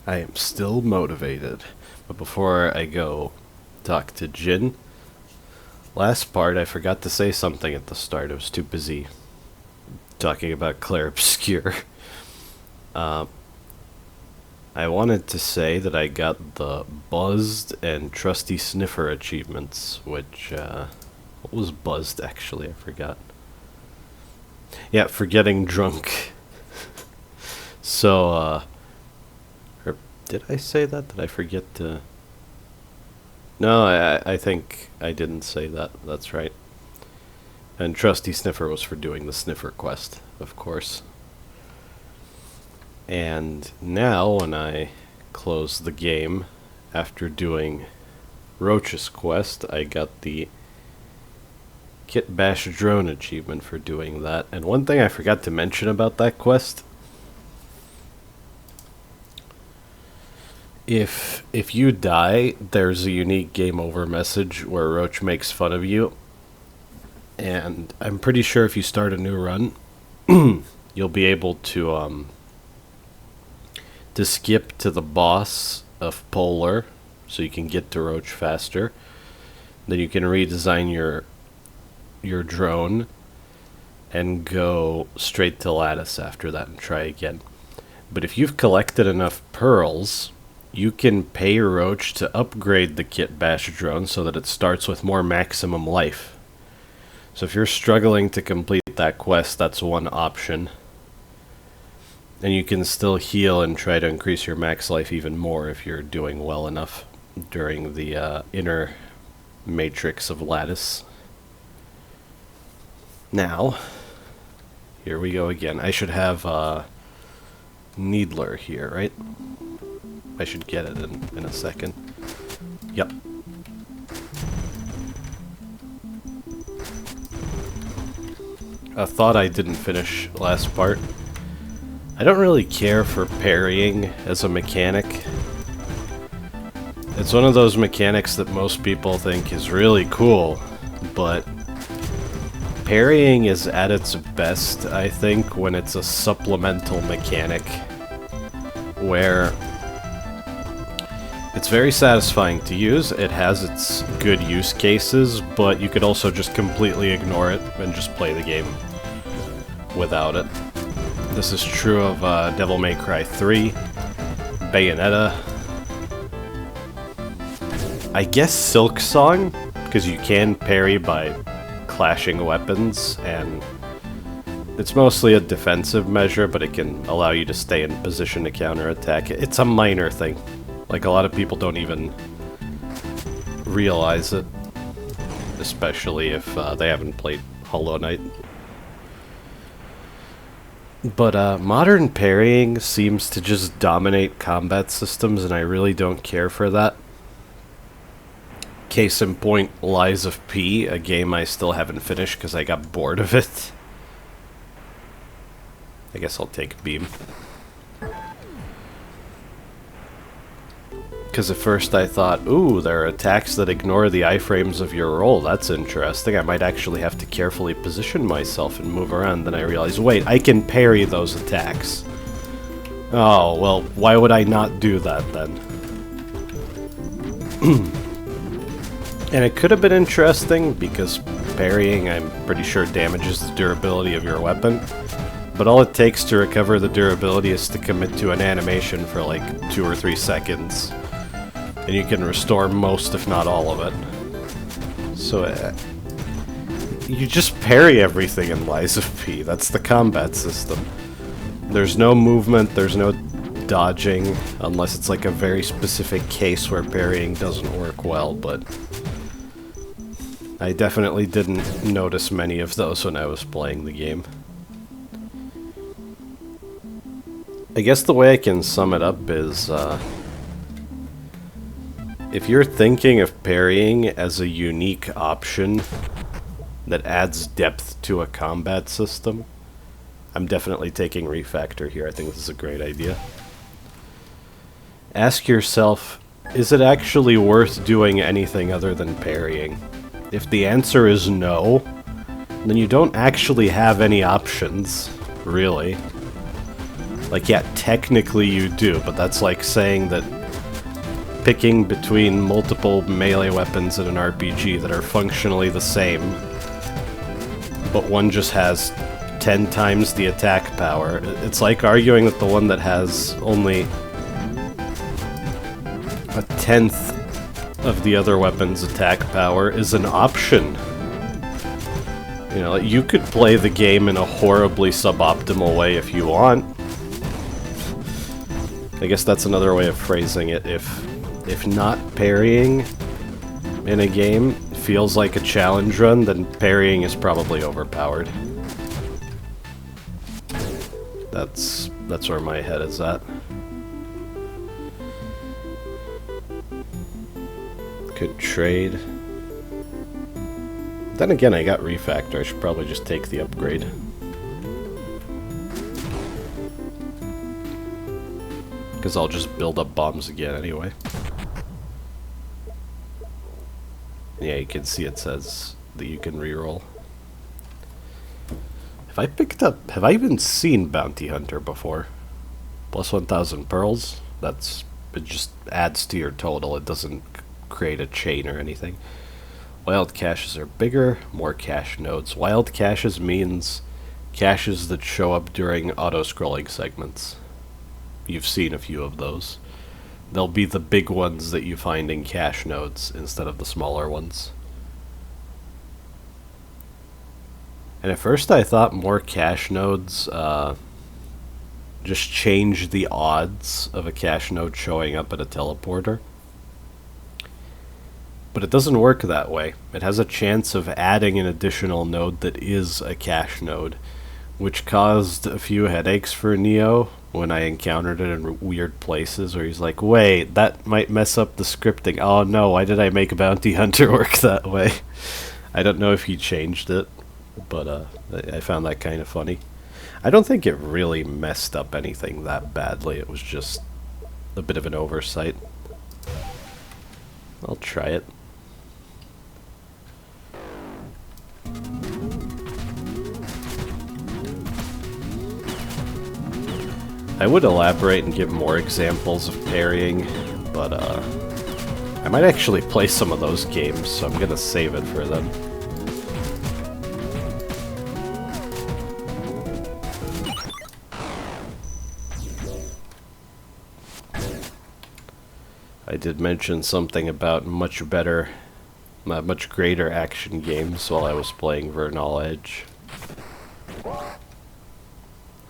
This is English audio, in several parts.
I am still motivated. But before I go talk to Jin, last part I forgot to say something at the start. I was too busy talking about Claire Obscure. Uh, I wanted to say that I got the Buzzed and Trusty Sniffer achievements, which, what was Buzzed actually? I forgot. Yeah, for getting drunk. So, or did I say that? Did I forget to? No, I think I didn't say that. That's right. And Trusty Sniffer was for doing the Sniffer quest, of course. And now, when I close the game, after doing Roach's quest, I got the Kit Bash Drone achievement for doing that. And one thing I forgot to mention about that quest, if you die, there's a unique game over message where Roach makes fun of you. And I'm pretty sure if you start a new run, you'll be able to skip to the boss of Polar, so you can get to Roach faster. Then you can redesign your drone and go straight to Lattice after that and try again. But if you've collected enough pearls, you can pay Roach to upgrade the Kit Bash drone so that it starts with more maximum life. So if you're struggling to complete that quest, that's one option. And you can still heal and try to increase your max life even more if you're doing well enough during the inner matrix of Lattice. Now, here we go again. I should have Needler here, right? I should get it in a second. Yep. A thought I didn't finish last part. I don't really care for parrying as a mechanic. It's one of those mechanics that most people think is really cool, but parrying is at its best, I think, when it's a supplemental mechanic, where it's very satisfying to use, it has its good use cases, but you could also just completely ignore it and just play the game without it. This is true of Devil May Cry 3, Bayonetta, I guess Silk Song, because you can parry by clashing weapons, and it's mostly a defensive measure, but it can allow you to stay in position to counterattack. It's a minor thing. Like, a lot of people don't even realize it, especially if they haven't played Hollow Knight. But modern parrying seems to just dominate combat systems, and I really don't care for that. Case in point, Lies of P, a game I still haven't finished because I got bored of it. I guess I'll take Beam. Because at first I thought, ooh, there are attacks that ignore the iframes of your roll. That's interesting. I might actually have to carefully position myself and move around. Then I realized, wait, I can parry those attacks. Oh, well, why would I not do that then? And it could have been interesting, because parrying, I'm pretty sure, damages the durability of your weapon. But all it takes to recover the durability is to commit to an animation for like 2 or 3 seconds. And you can restore most, if not all of it. So, you just parry everything in Lies of P. That's the combat system. There's no movement, there's no dodging, unless it's like a very specific case where parrying doesn't work well, but I definitely didn't notice many of those when I was playing the game. I guess the way I can sum it up is, if you're thinking of parrying as a unique option that adds depth to a combat system, I'm definitely taking Refactor here. I think this is a great idea. Ask yourself, is it actually worth doing anything other than parrying? If the answer is no, then you don't actually have any options, really. Like, yeah, technically you do, but that's like saying that picking between multiple melee weapons in an RPG that are functionally the same, but one just has 10 times the attack power. It's like arguing that the one that has only a tenth of the other weapon's attack power is an option. You know, you could play the game in a horribly suboptimal way if you want. I guess that's another way of phrasing it. If not parrying in a game feels like a challenge run, then parrying is probably overpowered. That's where my head is at. Could trade. Then again, I got refactor. I should probably just take the upgrade. Because I'll just build up bombs again anyway. Yeah, you can see it says that you can reroll. Have I even seen Bounty Hunter before? Plus 1,000 pearls? It just adds to your total. It doesn't create a chain or anything. Wild caches are bigger, more cache nodes. Wild caches means caches that show up during auto-scrolling segments. You've seen a few of those. They'll be the big ones that you find in cache nodes instead of the smaller ones. And at first I thought more cache nodes just change the odds of a cache node showing up at a teleporter. But it doesn't work that way. It has a chance of adding an additional node that is a cache node, which caused a few headaches for Neo when I encountered it in weird places where he's like, wait, that might mess up the scripting. Oh no, why did I make a Bounty Hunter work that way? I don't know if he changed it, but I found that kind of funny. I don't think it really messed up anything that badly. It was just a bit of an oversight. I'll try it. I would elaborate and give more examples of parrying, but I might actually play some of those games, so I'm gonna save it for them. I did mention something about much greater action games while I was playing Vernal Edge.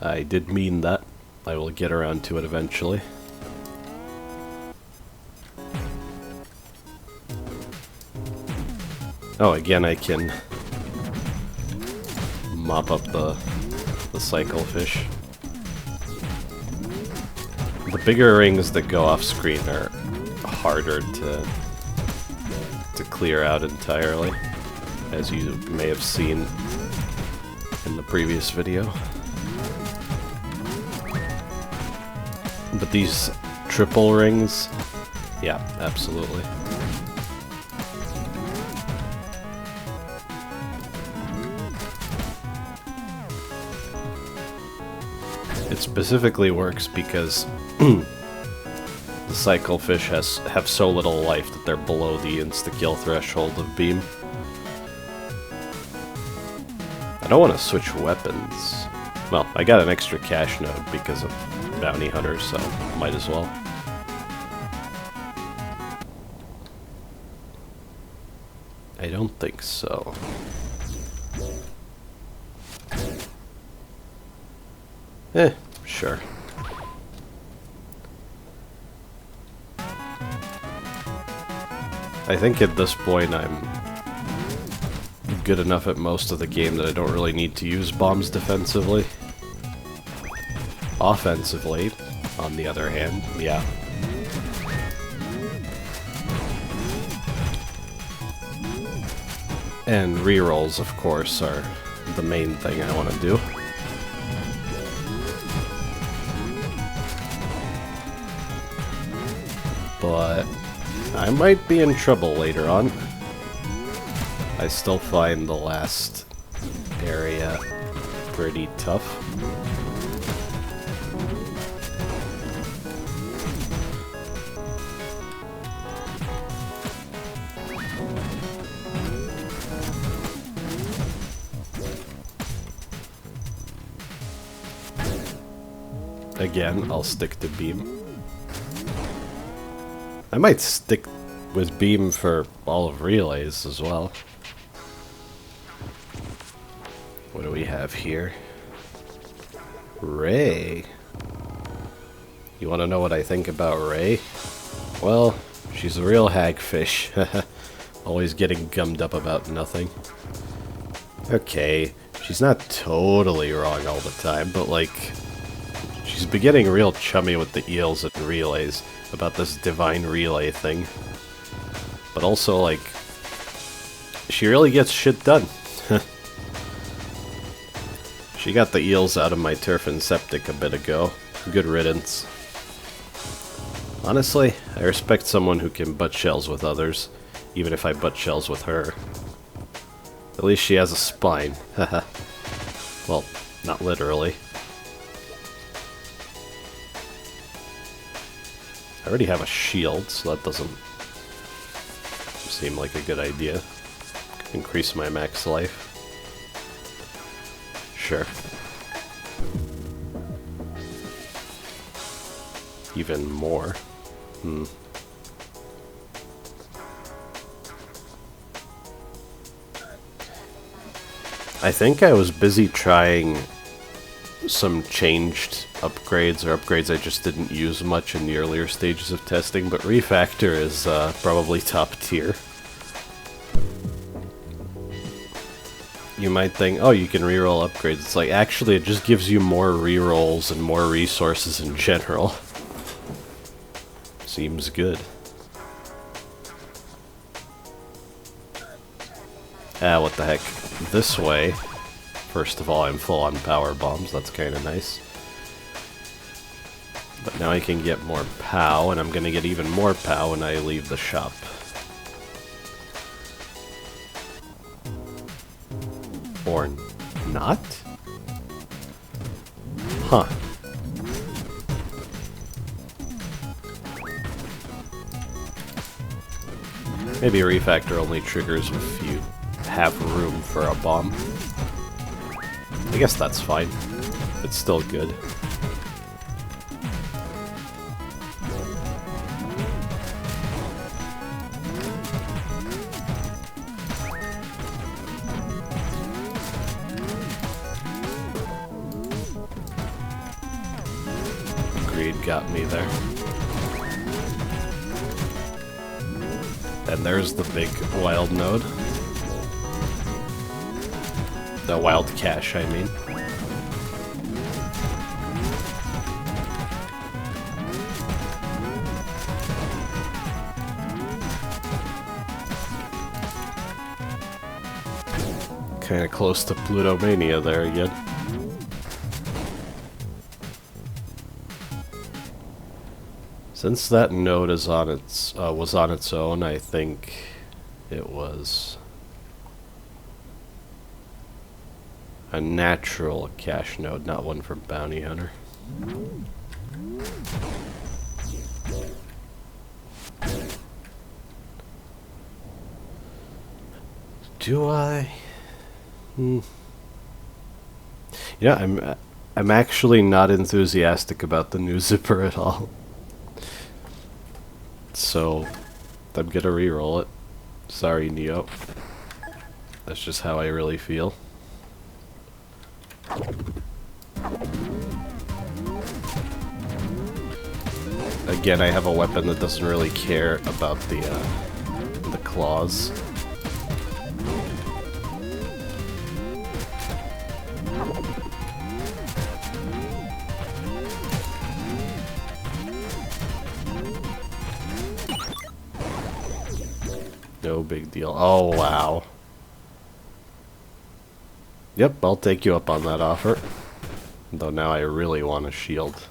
I did mean that. I will get around to it eventually. Oh, again, I can mop up the cyclefish. The bigger rings that go off screen are harder to clear out entirely, as you may have seen in the previous video. But these triple rings, yeah, absolutely. It specifically works because the cyclefish have so little life that they're below the insta-kill threshold of beam. I don't want to switch weapons. Well, I got an extra cache node because of Bounty Hunter, so might as well. I don't think so. Sure. I think at this point I'm good enough at most of the game that I don't really need to use bombs defensively. Offensively, on the other hand, yeah. And rerolls, of course, are the main thing I want to do. But I might be in trouble later on. I still find the last area pretty tough. again, I'll stick to beam. I might stick with beam for all of relays as well. What do we have here? Ray. You want to know what I think about Ray? Well, she's a real hagfish. Always getting gummed up about nothing. Okay, she's not totally wrong all the time, but like, she's been getting real chummy with the eels and relays about this divine relay thing. But also, like, she really gets shit done. She got the eels out of my turf and septic a bit ago. Good riddance. Honestly, I respect someone who can butt shells with others, even if I butt shells with her. At least she has a spine. Haha. Well, not literally. I already have a shield, so that doesn't seem like a good idea. Increase my max life. Sure. Even more. I think I was busy trying some changed upgrades, or upgrades I just didn't use much in the earlier stages of testing, but Refactor is probably top tier. You might think, oh, you can reroll upgrades. It's like, actually, it just gives you more rerolls and more resources in general. Seems good. Ah, what the heck. This way. First of all, I'm full on power bombs. That's kind of nice. But now I can get more POW, and I'm going to get even more POW when I leave the shop. Or not? Huh. Maybe a refactor only triggers if you have room for a bomb. I guess that's fine. It's still good. Greed got me there. And there's the big wild node. The wild cache, I mean. Kinda close to Plutomania there again. Since that node is on its was on its own, I think it was a natural cache node, not one for Bounty Hunter. Do I? Yeah, I'm actually not enthusiastic about the new zipper at all. So I'm gonna reroll it. Sorry, Neo. That's just how I really feel. Again, I have a weapon that doesn't really care about the claws. No big deal. Oh, wow. Yep, I'll take you up on that offer. Though now I really want a shield.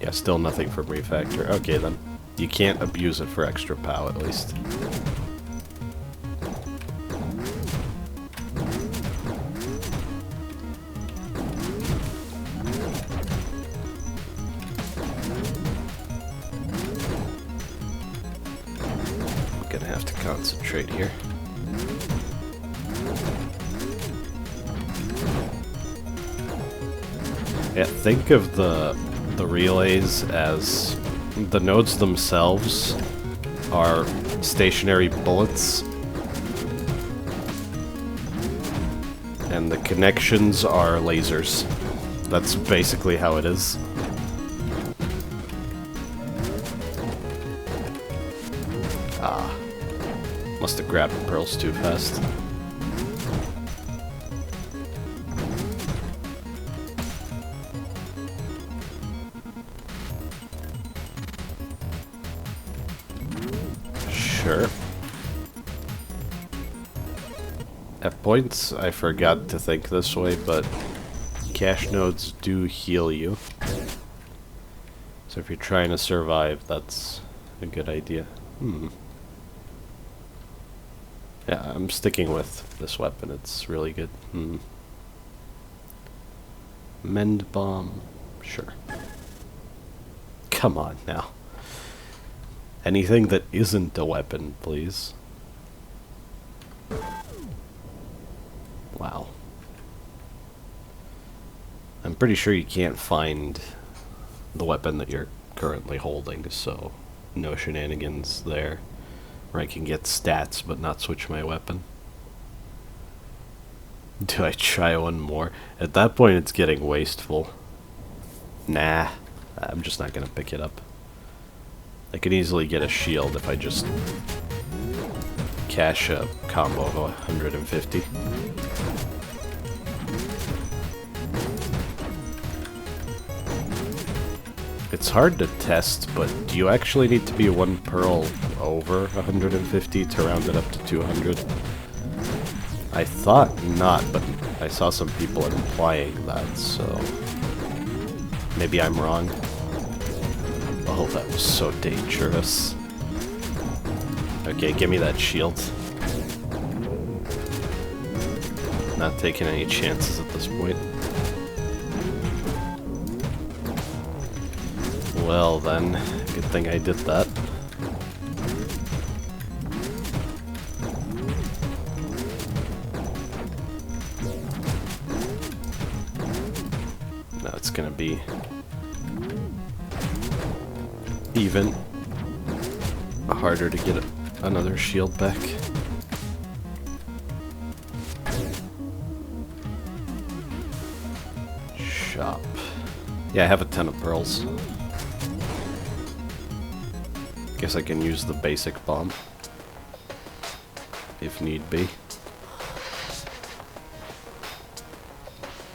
Yeah, still nothing from Refactor. Okay then. You can't abuse it for extra POW at least. I'm gonna have to concentrate here. Yeah, think of the relays as the nodes themselves are stationary bullets, and the connections are lasers. That's basically how it is. Ah. Must have grabbed pearls too fast. Sure. At points, I forgot to think this way, but cache nodes do heal you. So if you're trying to survive, that's a good idea. Yeah, I'm sticking with this weapon. It's really good. Mend bomb. Sure. Come on now. Anything that isn't a weapon, please. Wow. I'm pretty sure you can't find the weapon that you're currently holding, so no shenanigans there. Where I can get stats but not switch my weapon. Do I try one more? At that point it's getting wasteful. Nah, I'm just not gonna pick it up. I can easily get a shield if I just cash a combo of 150. It's hard to test, but do you actually need to be one pearl over 150 to round it up to 200? I thought not, but I saw some people implying that, so maybe I'm wrong. Oh, that was so dangerous. Okay, give me that shield. Not taking any chances at this point. Well then, good thing I did that. Now it's gonna be even harder to get another shield back. Shop. Yeah, I have a ton of pearls. Guess I can use the basic bomb if need be.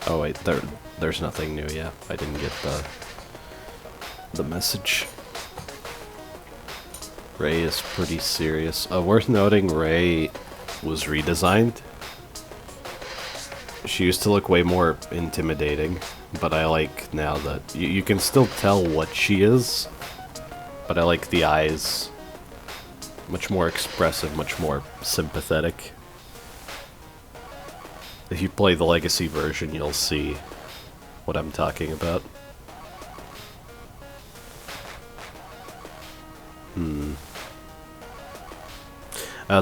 Oh wait, there's nothing new. Yeah, I didn't get the message. Ray is pretty serious. Worth noting, Ray was redesigned. She used to look way more intimidating, but I like now that you can still tell what she is. But I like the eyes. Much more expressive, much more sympathetic. If you play the Legacy version, you'll see what I'm talking about.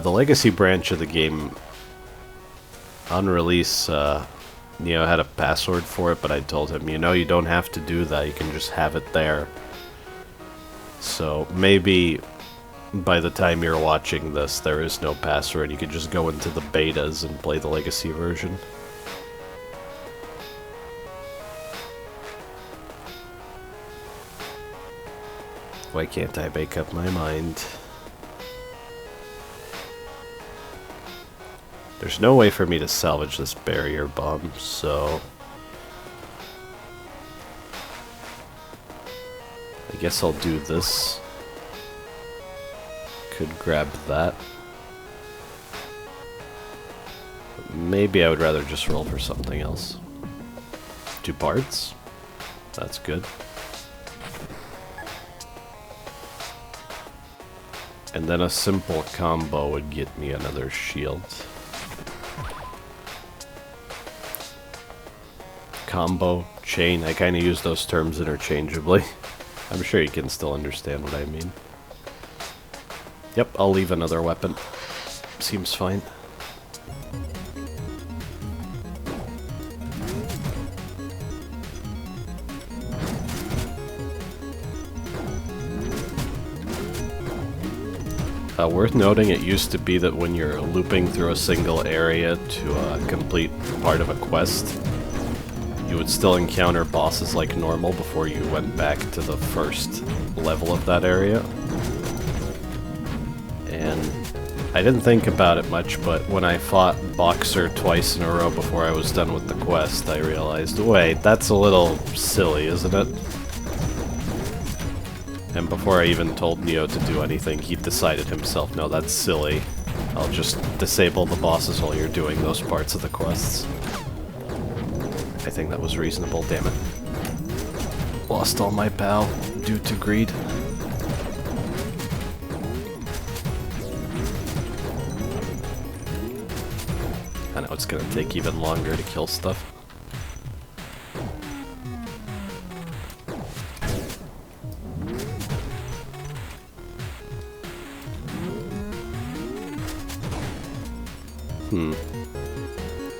The Legacy branch of the game, on release, Neo had a password for it, but I told him, you don't have to do that, you can just have it there. So maybe by the time you're watching this, there is no password. You could just go into the betas and play the Legacy version. Why can't I make up my mind? There's no way for me to salvage this barrier bomb, so I guess I'll do this. Could grab that. But maybe I would rather just roll for something else. 2 parts? That's good. And then a simple combo would get me another shield. Combo, chain, I kind of use those terms interchangeably. I'm sure you can still understand what I mean. Yep, I'll leave another weapon. Seems fine. Worth noting, it used to be that when you're looping through a single area to complete part of a quest, you would still encounter bosses like normal before you went back to the first level of that area. And I didn't think about it much, but when I fought Boxer twice in a row before I was done with the quest, I realized, wait, that's a little silly, isn't it? And before I even told Neo to do anything, he decided himself, no, that's silly. I'll just disable the bosses while you're doing those parts of the quests. I think that was reasonable, damn it. Lost all my POW due to greed. I know it's gonna take even longer to kill stuff.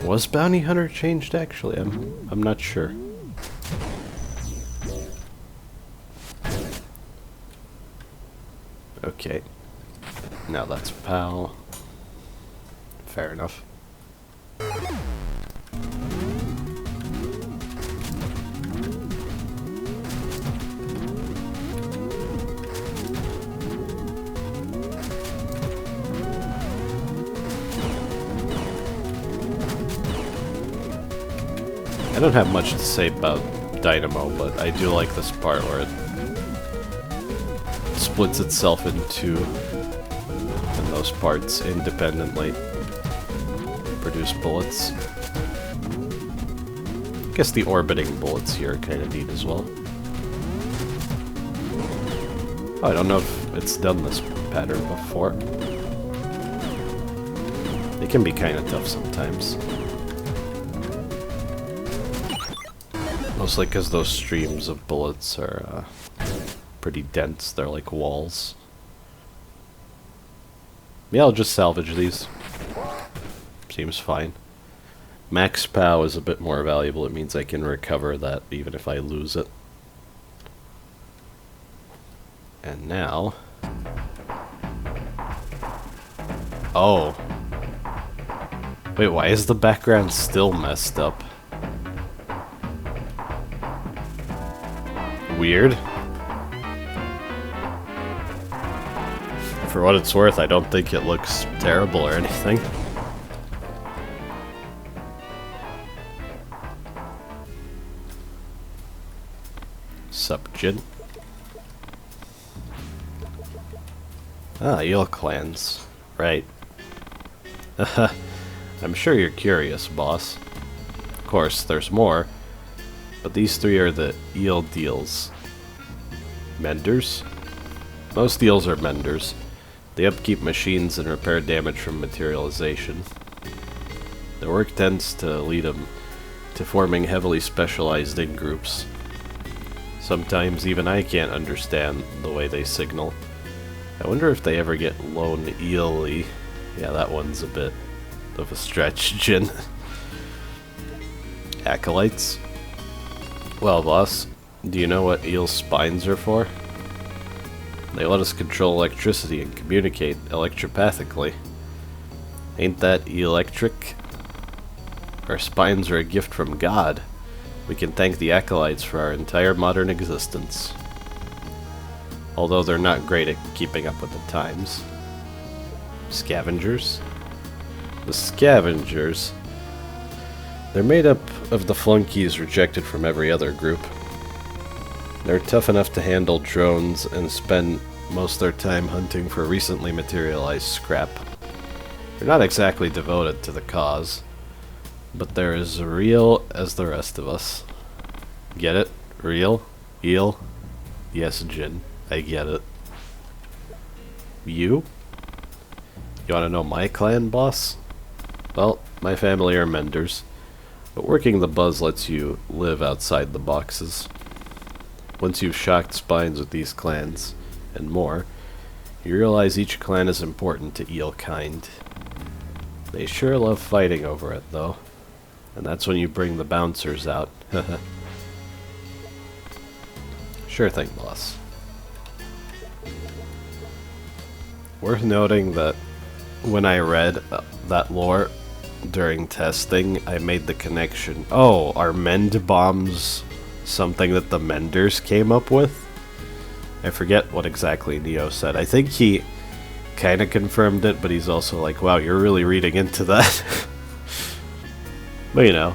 Was Bounty Hunter changed actually? I'm not sure. Okay. Now that's PAL. Fair enough. I don't have much to say about Dynamo, but I do like this part where it splits itself in two, and those parts independently produce bullets. I guess the orbiting bullets here are kind of neat as well. Oh, I don't know if it's done this pattern before. It can be kind of tough sometimes. Mostly because those streams of bullets are pretty dense. They're like walls. Yeah, I'll just salvage these. Seems fine. Max POW is a bit more valuable. It means I can recover that even if I lose it. And now... Oh. Wait, why is the background still messed up? Weird. For what it's worth, I don't think it looks terrible or anything. Sup, Jin? Ah, Eel clans. Right. I'm sure you're curious, boss. Of course, there's more. But these three are the eel deals. Menders? Most eels are menders. They upkeep machines and repair damage from materialization. Their work tends to lead them to forming heavily specialized in-groups. Sometimes even I can't understand the way they signal. I wonder if they ever get lone eel-y. Yeah, that one's a bit of a stretch, Jin. Acolytes? Well, boss, do you know what eel's spines are for? They let us control electricity and communicate electropathically. Ain't that electric? Our spines are a gift from God. We can thank the acolytes for our entire modern existence. Although they're not great at keeping up with the times. Scavengers? The scavengers... They're made up of the flunkies rejected from every other group. They're tough enough to handle drones and spend most of their time hunting for recently materialized scrap. They're not exactly devoted to the cause, but they're as real as the rest of us. Get it? Real? Eel? Yes, Jin. I get it. You? You want to know my clan, boss? Well, my family are menders. But working the buzz lets you live outside the boxes. Once you've shocked spines with these clans, and more, you realize each clan is important to eel kind. They sure love fighting over it, though. And that's when you bring the bouncers out. Sure thing, boss. Worth noting that when I read that lore during testing, I made the connection. Oh, are mend bombs something that the menders came up with? I forget what exactly Neo said. I think he kind of confirmed it, but he's also like, wow, you're really reading into that. But you know,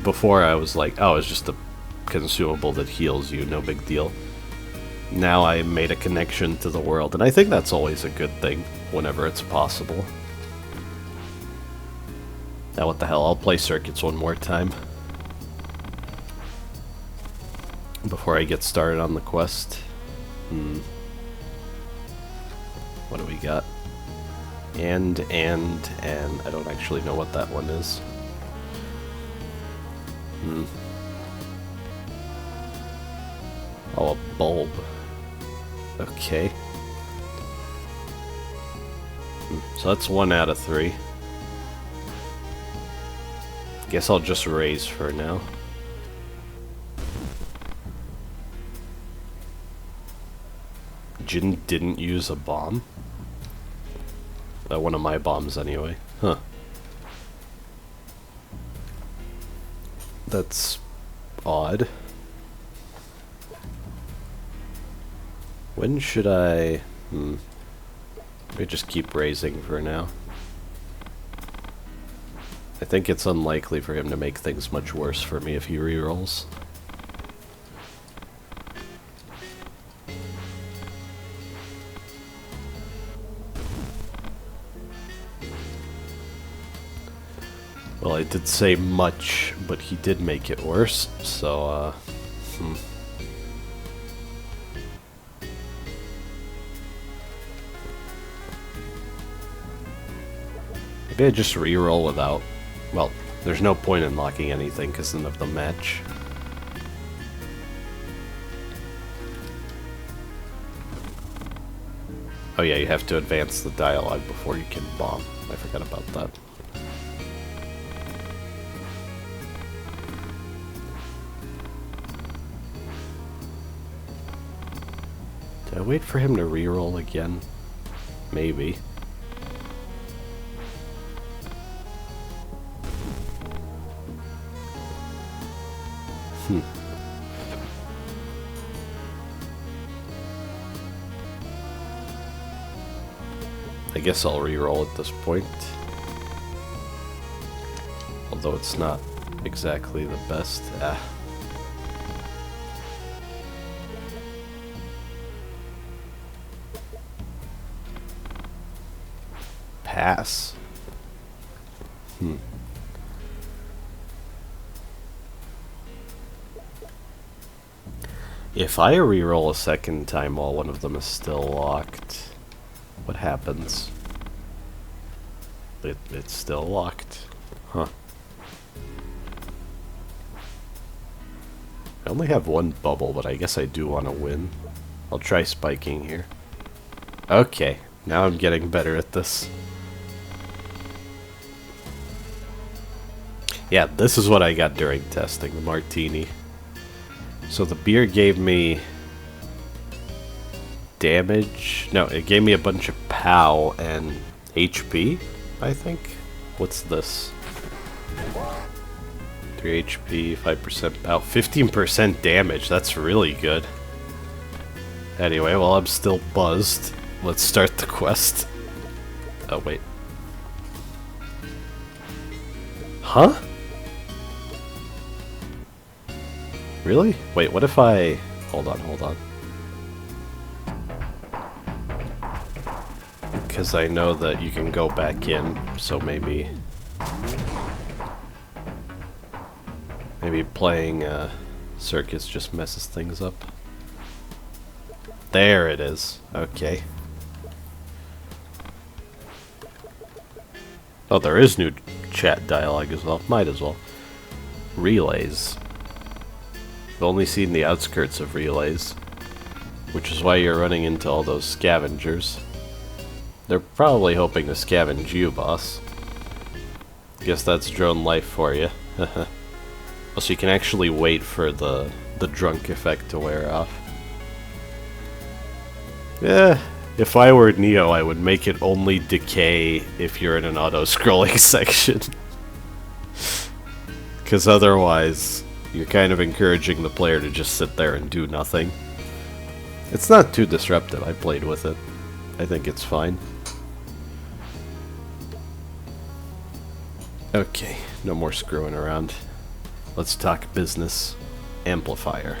before I was like, oh, it's just a consumable that heals you, no big deal. Now I made a connection to the world, and I think that's always a good thing whenever it's possible. Now what the hell, I'll play circuits one more time before I get started on the quest. What do we got? And I don't actually know what that one is. Oh, a bulb. Okay. So that's 1 out of 3. Guess I'll just raise for now. Jin didn't use a bomb? One of my bombs anyway. Huh. That's odd. When should I... Let me just keep raising for now. I think it's unlikely for him to make things much worse for me if he rerolls. Well, I did say much, but he did make it worse, so, Maybe I just reroll without... Well, there's no point in locking anything because then of the match. Oh yeah, you have to advance the dialogue before you can bomb. I forgot about that. Did I wait for him to reroll again? Maybe. I guess I'll reroll at this point. Although it's not exactly the best. Pass. If I reroll a second time while one of them is still locked, what happens? It's still locked. Huh. I only have one bubble, but I guess I do want to win. I'll try spiking here. Okay, now I'm getting better at this. Yeah, this is what I got during testing, the martini. So the beer gave me damage. No, it gave me a bunch of POW and HP, I think. What's this? 3 HP, 5% POW, 15% damage. That's really good. Anyway, while I'm still buzzed, let's start the quest. Oh, wait. Huh? Really? Wait, what if I... Hold on. Because I know that you can go back in, so maybe playing circuits just messes things up. There it is. Okay. Oh, there is new chat dialogue as well. Might as well. Relays. I've only seen the outskirts of relays, which is why you're running into all those scavengers. They're probably hoping to scavenge you, boss. Guess that's drone life for you. So you can actually wait for the drunk effect to wear off. Yeah, If I were Neo, I would make it only decay if you're in an auto-scrolling section. Because otherwise, you're kind of encouraging the player to just sit there and do nothing. It's not too disruptive. I played with it. I think it's fine. Okay, no more screwing around. Let's talk business. Amplifier.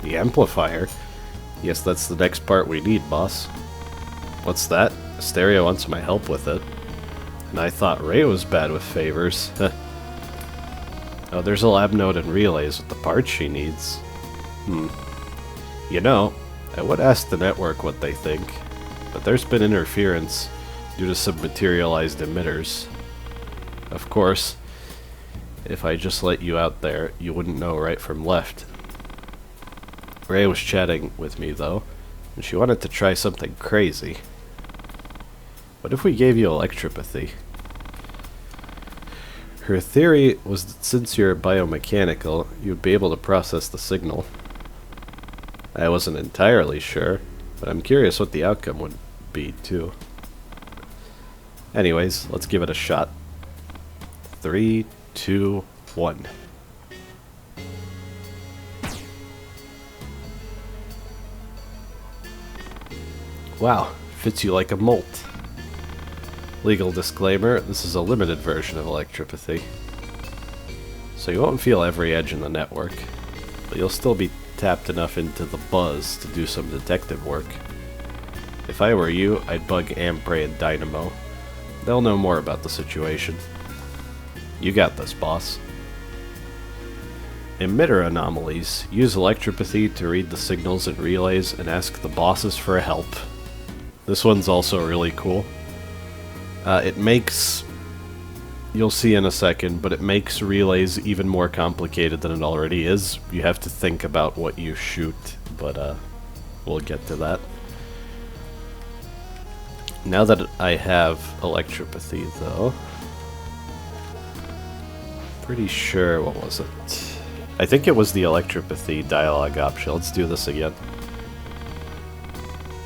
The amplifier? Yes, that's the next part we need, boss. What's that? Asteria wants my help with it. And I thought Ray was bad with favors. Oh, there's a lab node and relays with the parts she needs. You know, I would ask the network what they think, but there's been interference due to some materialized emitters. Of course, if I just let you out there, you wouldn't know right from left. Ray was chatting with me, though, and she wanted to try something crazy. What if we gave you electropathy? Her theory was that since you're biomechanical, you'd be able to process the signal. I wasn't entirely sure, but I'm curious what the outcome would be, too. Anyways, let's give it a shot. 3, 2, 1. Wow, fits you like a molt. Legal disclaimer, this is a limited version of electropathy. So you won't feel every edge in the network, but you'll still be tapped enough into the buzz to do some detective work. If I were you, I'd bug Ampray and Dynamo. They'll know more about the situation. You got this, boss. Emitter anomalies. Use electropathy to read the signals and relays and ask the bosses for help. This one's also really cool. It makes... You'll see in a second, but it makes relays even more complicated than it already is. You have to think about what you shoot, but we'll get to that. Now that I have electropathy, though... Pretty sure, what was it? I think it was the electropathy dialogue option. Let's do this again.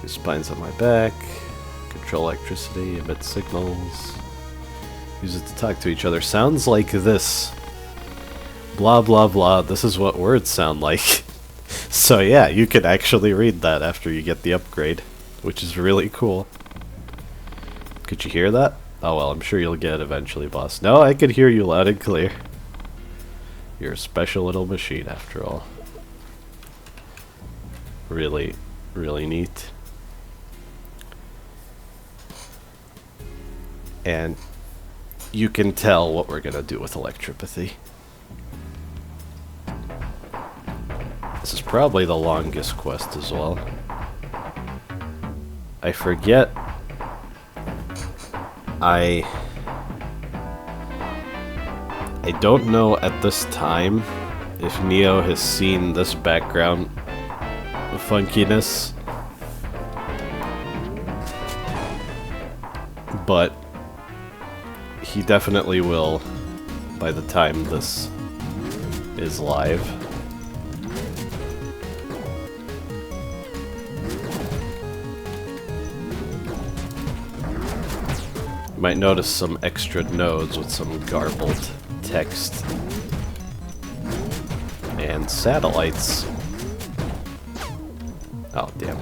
Use spines on my back. Control electricity, emit signals. Use it to talk to each other. Sounds like this. Blah blah blah. This is what words sound like. So yeah, you can actually read that after you get the upgrade, which is really cool. Could you hear that? Oh well, I'm sure you'll get it eventually, boss. No, I could hear you loud and clear. You're a special little machine after all. Really, really neat. And you can tell what we're gonna do with electropathy. This is probably the longest quest as well. I forget. I don't know at this time if Neo has seen this background funkiness, but he definitely will by the time this is live. You might notice some extra nodes with some garbled text and satellites. Oh, damn.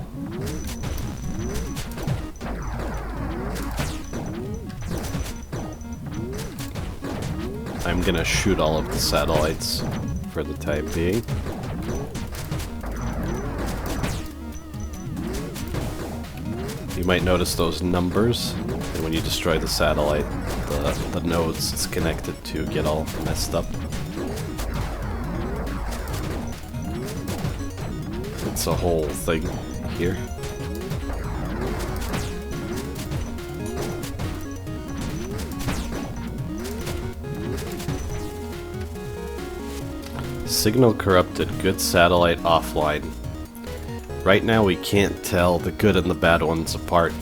I'm gonna shoot all of the satellites for the time being. You might notice those numbers, and when you destroy the satellite, the nodes it's connected to get all messed up. It's a whole thing here. Signal corrupted, good satellite offline. Right now we can't tell the good and the bad ones apart.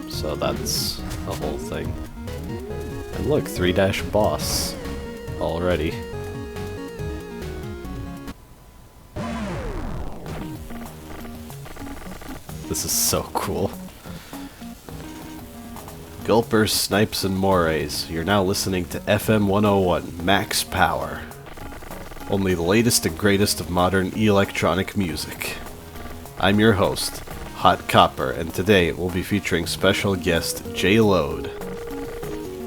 So that's the whole thing. And look, 3-boss already. This is so cool. Gulpers, Snipes, and Mores. You're now listening to FM 101, Max Power. Only the latest and greatest of modern electronic music. I'm your host, Hot Copper, and today we'll be featuring special guest J Load.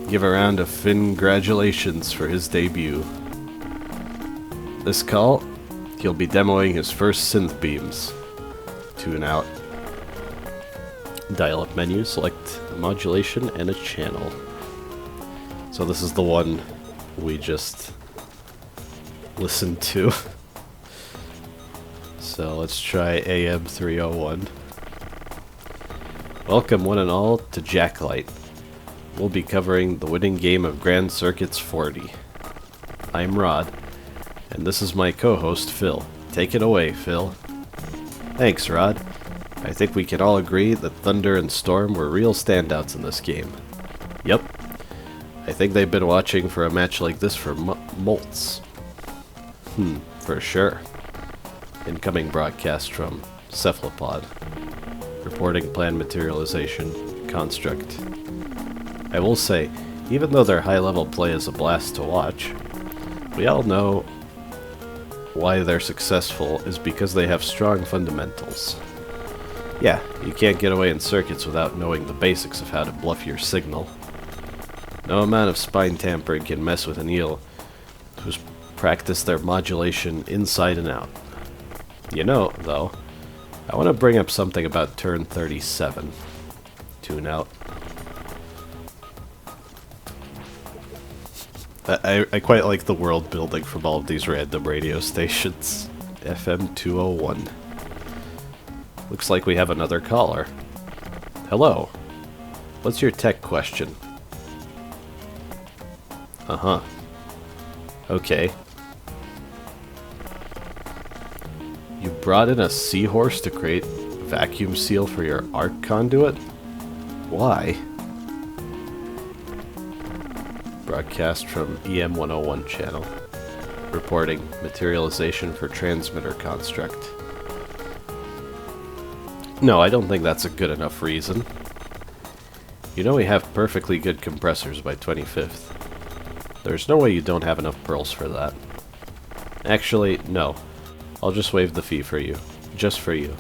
Give a round of congratulations for his debut. This call, he'll be demoing his first synth beams. Tune out. Dial-up menu, select a modulation and a channel. So this is the one we just listened to. So let's try AM 301. Welcome one and all to Jacklight. We'll be covering the winning game of Grand Circuits 40. I'm Rod, and this is my co-host Phil. Take it away, Phil. Thanks, Rod. I think we can all agree that Thunder and Storm were real standouts in this game. Yep. I think they've been watching for a match like this for molts. For sure. Incoming broadcast from Cephalopod. Reporting plan materialization, construct. I will say, even though their high-level play is a blast to watch, we all know why they're successful is because they have strong fundamentals. Yeah, you can't get away in circuits without knowing the basics of how to bluff your signal. No amount of spine tampering can mess with an eel who's practiced their modulation inside and out. You know, though, I want to bring up something about turn 37. Tune out. I quite like the world building from all of these random radio stations. FM 201. Looks like we have another caller. Hello. What's your tech question? Uh-huh. Okay. You brought in a seahorse to create a vacuum seal for your arc conduit? Why? Broadcast from EM 101 channel. Reporting materialization for transmitter construct. No, I don't think that's a good enough reason. You know we have perfectly good compressors by 25th. There's no way you don't have enough pearls for that. Actually, no. I'll just waive the fee for you. Just for you.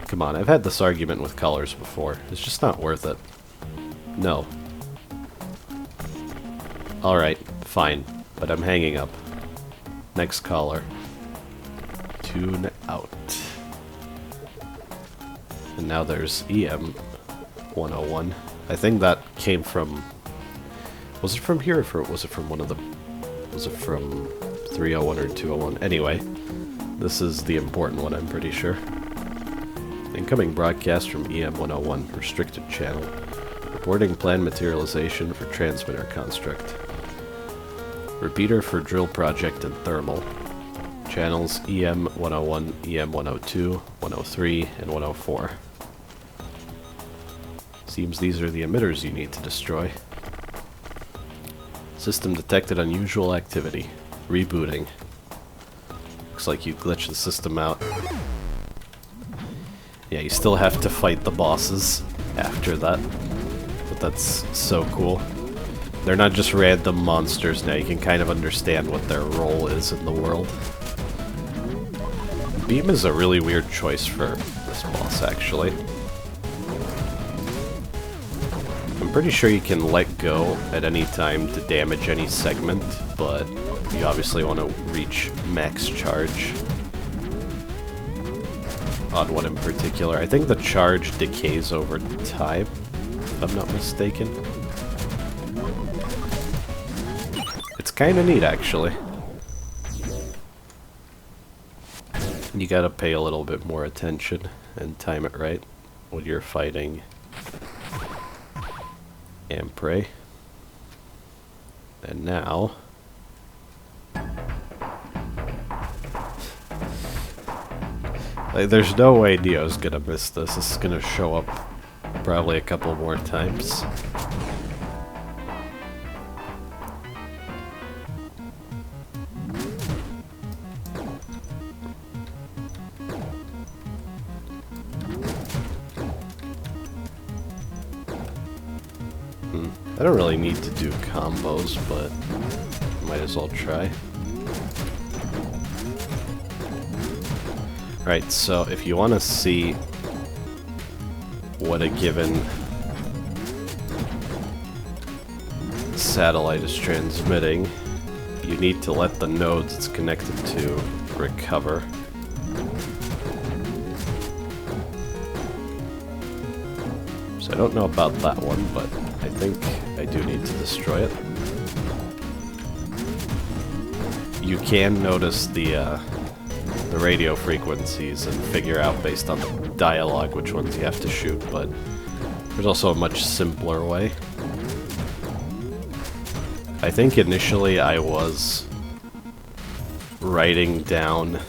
Come on, I've had this argument with callers before. It's just not worth it. No. Alright, fine. But I'm hanging up. Next caller. Tune out. And now there's EM 101. I think that came from... Was it from here or was it from one of the... Was it from 301 or 201? Anyway, this is the important one, I'm pretty sure. Incoming broadcast from EM 101, restricted channel. Reporting plan materialization for transmitter construct. Repeater for drill project and thermal. Channels EM 101, EM 102, 103, and 104. Seems these are the emitters you need to destroy. System detected unusual activity. Rebooting. Looks like you glitched the system out. Yeah, you still have to fight the bosses after that. But that's so cool. They're not just random monsters now, you can kind of understand what their role is in the world. Beam is a really weird choice for this boss, actually. I'm pretty sure you can let go at any time to damage any segment, but you obviously want to reach max charge on one in particular. I think the charge decays over time, if I'm not mistaken. It's kind of neat, actually. You gotta pay a little bit more attention and time it right when you're fighting Ampre. And now... Like, there's no way Neo's gonna miss this. This is gonna show up probably a couple more times. I don't really need to do combos, but might as well try. Right, so if you want to see what a given satellite is transmitting, you need to let the nodes it's connected to recover. So I don't know about that one, but I think I do need to destroy it. You can notice the radio frequencies and figure out based on the dialogue which ones you have to shoot, but there's also a much simpler way. I think initially I was writing down,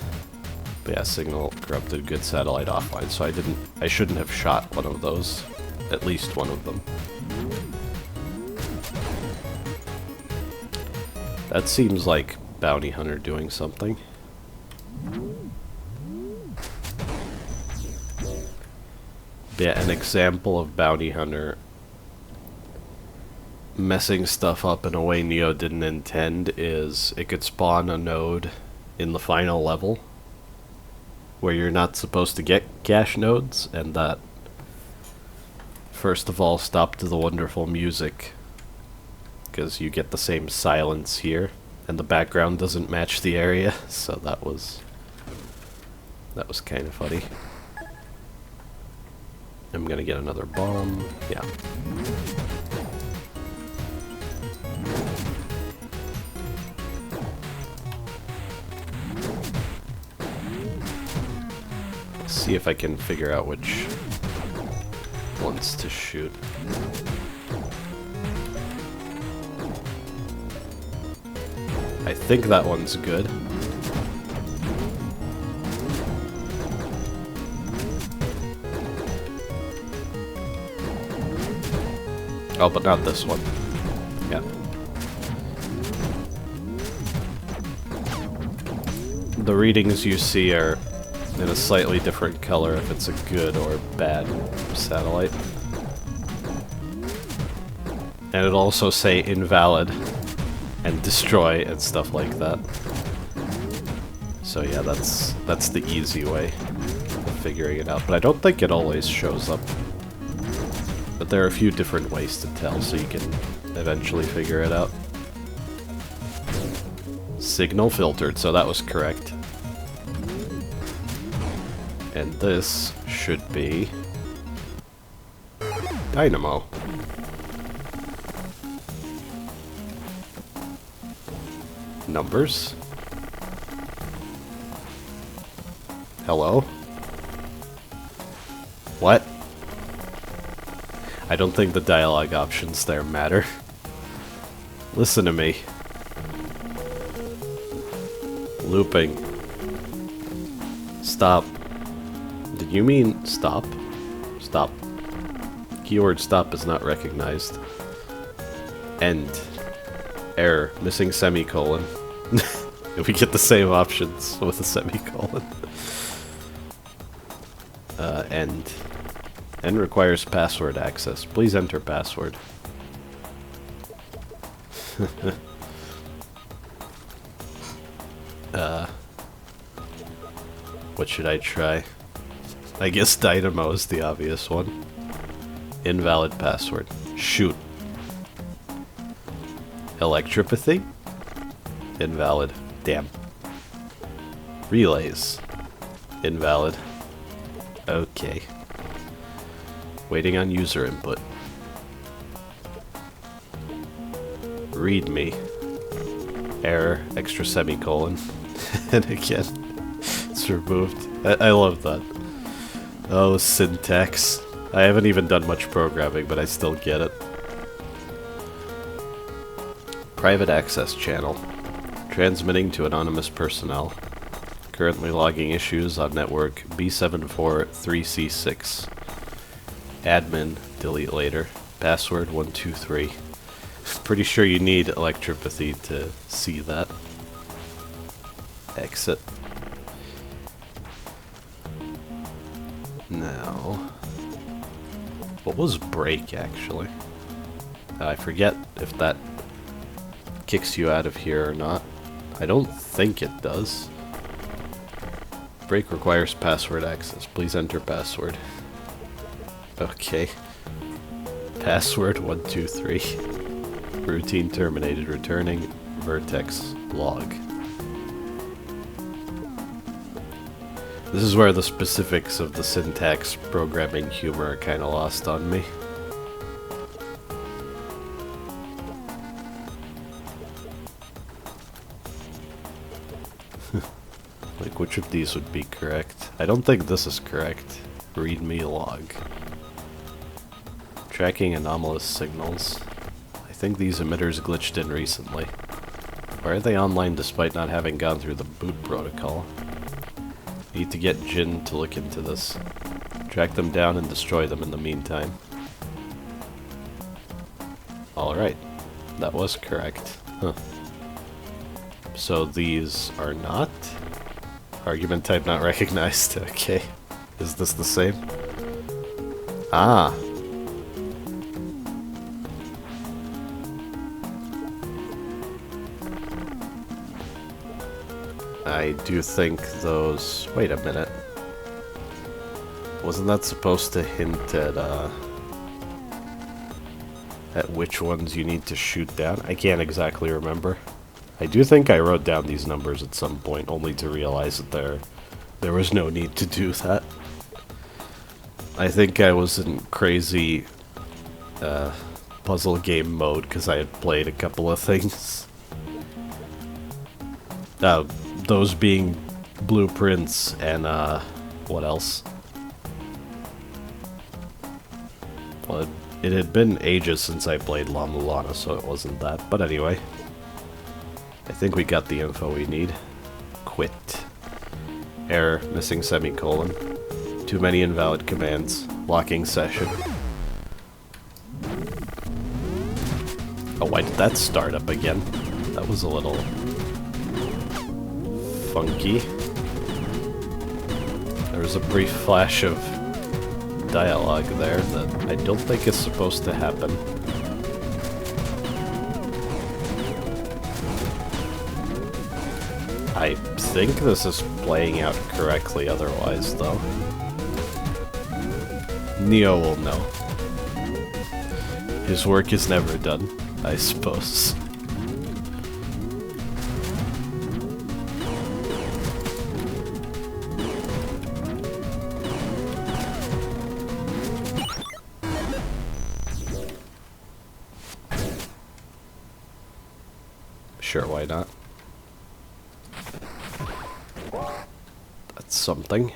yeah, signal corrupted, good satellite offline, so I shouldn't have shot one of those, at least one of them. That seems like Bounty Hunter doing something. Yeah, an example of Bounty Hunter messing stuff up in a way Neo didn't intend is it could spawn a node in the final level where you're not supposed to get cache nodes, and that first of all stopped the wonderful music because you get the same silence here and the background doesn't match the area, so that was kind of funny. I'm gonna get another bomb. Yeah. Let's see if I can figure out which ones to shoot. I think that one's good. Oh, but not this one. Yeah. The readings you see are in a slightly different color if it's a good or bad satellite. And it'll also say invalid and destroy and stuff like that. So yeah, that's the easy way of figuring it out. But I don't think it always shows up. But there are a few different ways to tell, so you can eventually figure it out. Signal filtered, so that was correct. And this should be Dynamo. Numbers. Hello? What? I don't think the dialogue options there matter. Listen to me. Looping. Stop. Did you mean stop? Stop. Keyword stop is not recognized. End. Error. Missing semicolon. If we get the same options with a semicolon. End. End requires password access. Please enter password. What should I try? I guess Dynamo is the obvious one. Invalid password. Shoot. Electropathy? Invalid. Damn. Relays. Invalid. Okay. Waiting on user input. README. Error. Extra semicolon. And again, it's removed. I love that. Oh, syntax. I haven't even done much programming, but I still get it. Private access channel. Transmitting to anonymous personnel. Currently logging issues on network B743C6. Admin, delete later. Password 123. Pretty sure you need electropathy to see that. Exit. Now, what was break actually? I forget if that kicks you out of here or not. I don't think it does. Break requires password access. Please enter password. Okay. Password 123. Routine terminated. Returning vertex log. This is where the specifics of the syntax programming humor are kind of lost on me. Like, which of these would be correct? I don't think this is correct. Readme log. Tracking anomalous signals. I think these emitters glitched in recently. Why are they online despite not having gone through the boot protocol? Need to get Jin to look into this. Track them down and destroy them in the meantime. Alright. That was correct. Huh. So these are not? Argument type not recognized. Okay. Is this the same? Ah. I do think those... Wait a minute. Wasn't that supposed to hint at which ones you need to shoot down? I can't exactly remember. I do think I wrote down these numbers at some point, only to realize that there was no need to do that. I think I was in crazy puzzle game mode because I had played a couple of things. Those being blueprints and what else? Well, it had been ages since I played La Mulana, so it wasn't that. But anyway. I think we got the info we need. Quit. Error. Missing semicolon. Too many invalid commands. Locking session. Oh, why did that start up again? That was a little... funky. There was a brief flash of dialogue there that I don't think is supposed to happen. I think this is playing out correctly otherwise, though. Neo will know. His work is never done, I suppose. Sure, why not? That's something.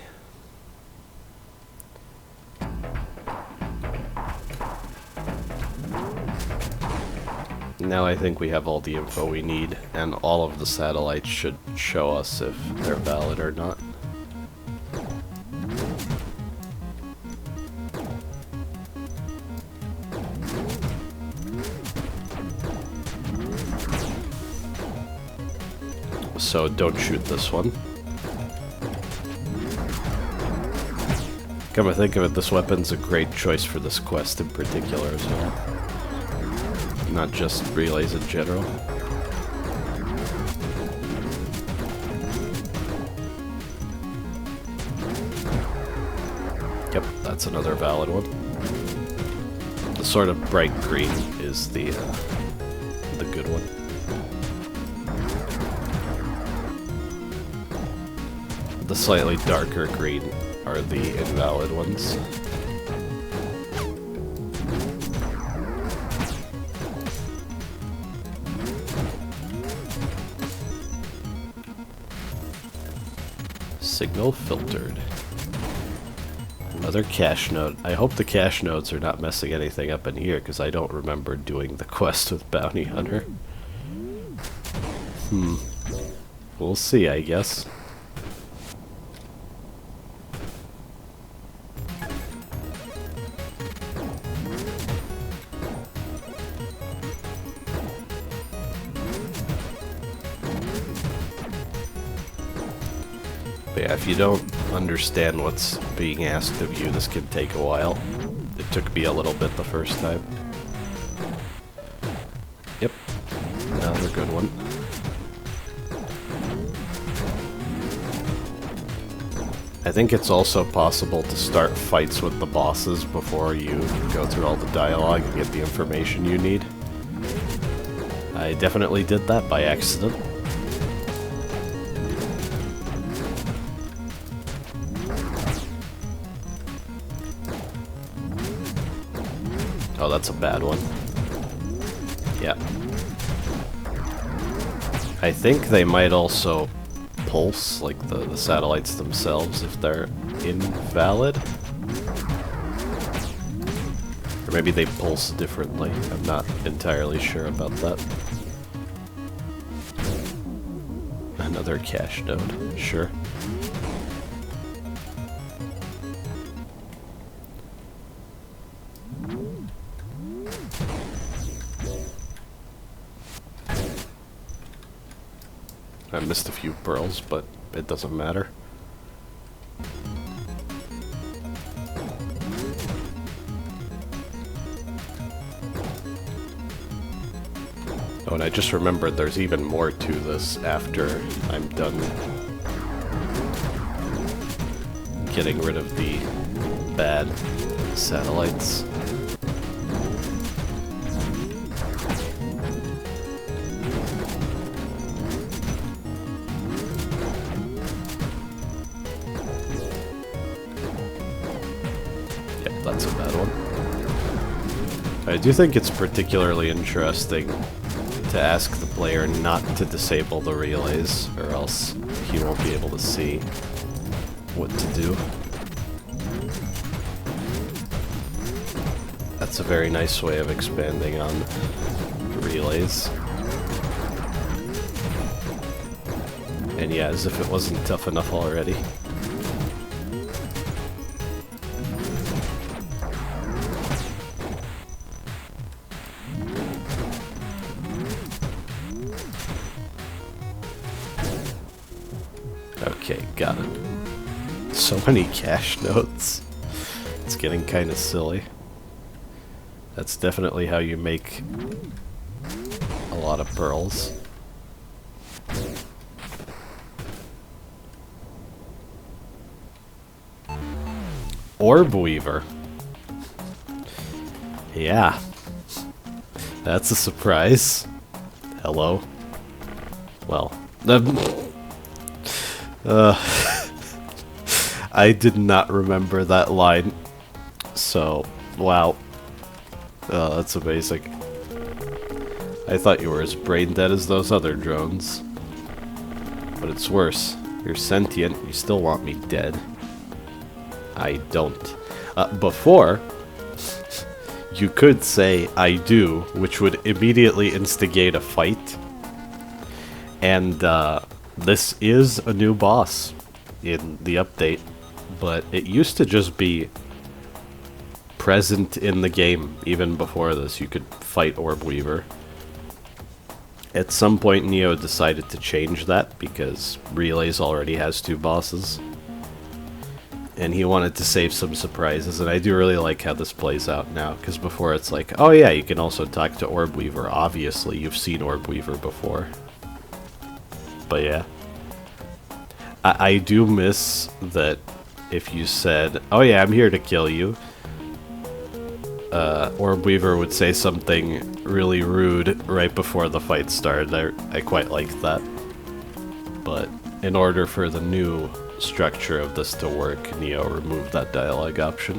Now I think we have all the info we need, and all of the satellites should show us if they're valid or not. So don't shoot this one. Come to think of it, this weapon's a great choice for this quest in particular as well. Not just relays in general. Yep, that's another valid one. The sort of bright green is the good one. The slightly darker green are the invalid ones. Signal filtered. Another cache node. I hope the cache nodes are not messing anything up in here, because I don't remember doing the quest with Bounty Hunter. We'll see, I guess. But yeah, if you don't understand what's being asked of you, this can take a while. It took me a little bit the first time. good one. I think it's also possible to start fights with the bosses before you go through all the dialogue and get the information you need. I definitely did that by accident. Oh, that's a bad one. Yeah. I think they might also pulse, like the satellites themselves, if they're invalid. Or maybe they pulse differently. I'm not entirely sure about that. Another cache node, sure. I missed a few pearls, but it doesn't matter. Oh, and I just remembered there's even more to this after I'm done getting rid of the bad satellites. That's a bad one. I do think it's particularly interesting to ask the player not to disable the relays, or else he won't be able to see what to do. That's a very nice way of expanding on relays. And yeah, as if it wasn't tough enough already. Okay, got it. So many cache nodes. It's getting kind of silly. That's definitely how you make a lot of pearls. Orbweaver. Yeah. That's a surprise. Hello. Well, I did not remember that line, so, wow. That's amazing. I thought you were as brain dead as those other drones. But it's worse. You're sentient, you still want me dead. I don't. Before, you could say, I do, which would immediately instigate a fight. And, this is a new boss in the update, but it used to just be present in the game. Even before this, you could fight Orbweaver. At some point, Neo decided to change that because Relays already has 2 bosses. And he wanted to save some surprises, and I do really like how this plays out now, because before it's like, oh yeah, you can also talk to Orbweaver. Obviously, you've seen Orbweaver before. But yeah. I do miss that if you said, oh yeah, I'm here to kill you, Orbweaver would say something really rude right before the fight started. I quite liked that. But in order for the new structure of this to work, Neo removed that dialogue option.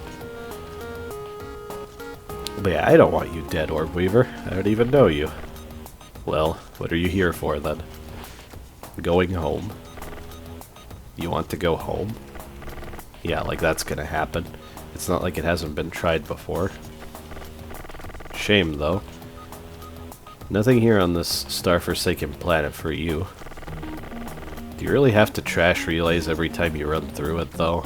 But yeah, I don't want you dead, Orbweaver. I don't even know you. Well, what are you here for then? Going home. You want to go home? Yeah, like that's gonna happen. It's not like it hasn't been tried before. Shame, though. Nothing here on this star-forsaken planet for you. Do you really have to trash relays every time you run through it, though?